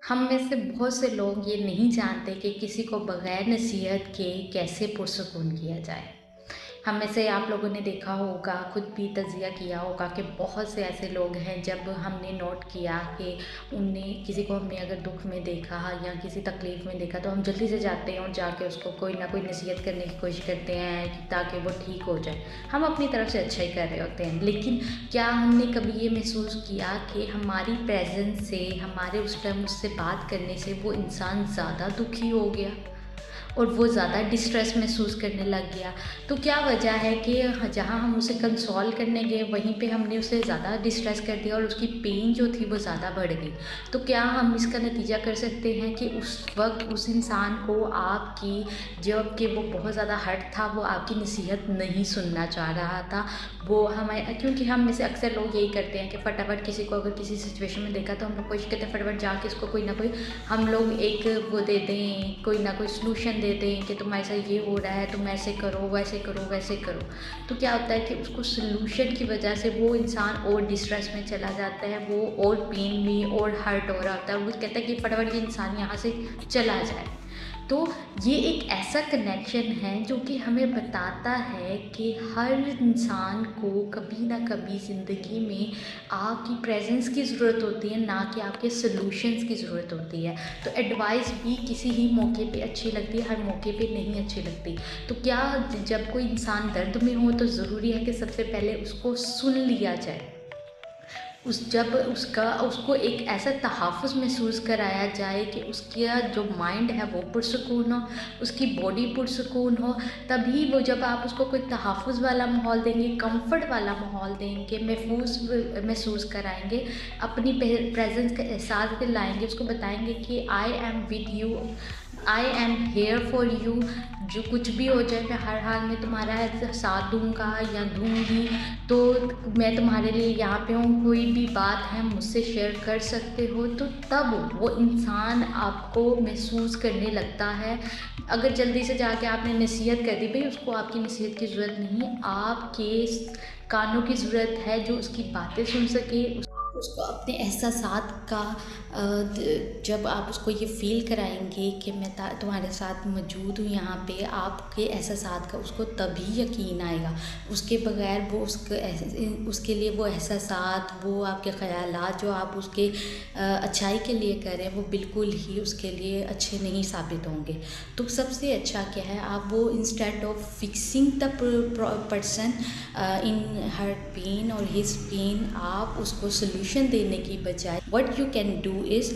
हम में से बहुत से लोग ये नहीं जानते कि किसी को बगैर नसीहत के कैसे पुरसकून किया जाए। हम में से आप लोगों ने देखा होगा, खुद भी तज़किया किया होगा कि बहुत से ऐसे लोग हैं जब हमने नोट किया कि किसी को हमने अगर दुःख में देखा या किसी तकलीफ़ में देखा तो हम जल्दी से जाते हैं और जाके उसको कोई ना कोई नसीहत करने की कोशिश करते हैं कि ताकि वो ठीक हो जाए। हम अपनी तरफ से अच्छा ही कर रहे होते हैं, लेकिन क्या हमने कभी ये महसूस किया कि हमारी प्रेज़ेंस से, हमारे उस टाइम उससे बात करने से वो इंसान ज़्यादा दुखी हो गया और वो ज़्यादा डिस्ट्रेस महसूस करने लग गया? तो क्या वजह है कि जहाँ हम उसे कंसोल करने गए वहीं पे हमने उसे ज़्यादा डिस्ट्रेस कर दिया और उसकी पेन जो थी वो ज़्यादा बढ़ गई। तो क्या हम इसका नतीजा कर सकते हैं कि उस वक़्त उस इंसान को आपकी, जबकि वो बहुत ज़्यादा हर्ट था, वो आपकी नसीहत नहीं सुनना चाह रहा था। वो हमें, क्योंकि हम में से अक्सर लोग यही करते हैं कि फटाफट किसी को अगर किसी सिचुएशन में देखा तो हम लोग कोशिश करते हैं फटाफट जाके उसको कोई ना कोई हम लोग एक वो दे दें, कोई ना कोई सॉल्यूशन दे दें कि तुम्हारे साथ ये हो रहा है, तुम ऐसे करो, वैसे करो, वैसे करो। तो क्या होता है कि उसको सॉल्यूशन की वजह से वो इंसान और डिस्ट्रेस में चला जाता है, वो और पेन में और हर्ट हो रहा होता है, वो कहता है कि फटाफट ये इंसान यहाँ से चला जाए। तो ये एक ऐसा कनेक्शन है जो कि हमें बताता है कि हर इंसान को कभी ना कभी ज़िंदगी में आपकी प्रेजेंस की ज़रूरत होती है, ना कि आपके सॉल्यूशंस की ज़रूरत होती है। तो एडवाइस भी किसी ही मौके पे अच्छी लगती है, हर मौके पे नहीं अच्छी लगती। तो क्या जब कोई इंसान दर्द में हो तो ज़रूरी है कि सबसे पहले उसको सुन लिया जाए। जब उसको एक ऐसा तहफ़्फ़ुज़ महसूस कराया जाए कि उसका जो माइंड है वो पुरसुकून हो, उसकी बॉडी पुरसुकून हो, तभी वो, जब आप उसको कोई तहफ़्फ़ुज़ वाला माहौल देंगे, कम्फ़र्ट वाला माहौल देंगे, महसूस कराएँगे, अपनी प्रेज़ेंस का एहसास दिलाएँगे, उसको बताएँगे कि I am with you, I am here for you, जो कुछ भी हो जाए मैं हर हाल में तुम्हारा साथ दूँगा या दूँगी, तो मैं तुम्हारे लिए यहाँ पे हूँ, कोई भी बात है मुझसे शेयर कर सकते हो। तो तब वो इंसान आपको महसूस करने लगता है। अगर जल्दी से जाके आपने नसीहत कर दी, भई उसको आपकी नसीहत की ज़रूरत नहीं, आपके कानों की ज़रूरत है जो उसकी बातें सुन सके, उसको अपने एहसासात का जब आप उसको ये फ़ील कराएँगे कि मैं तुम्हारे साथ मौजूद हूँ यहाँ पे, आपके एहसासात का उसको तभी यकीन आएगा। उसके बगैर वो उसके लिए वो एहसासात, वो आपके ख़यालात जो आप उसके अच्छाई के लिए कर रहे हैं, वो बिल्कुल ही उसके लिए अच्छे नहीं साबित होंगे। तो सबसे अच्छा क्या है, आप वो instead of fixing the person in her pain और हिज पेन, आप उसको सोल्यूशन देने की बजाय what you can do is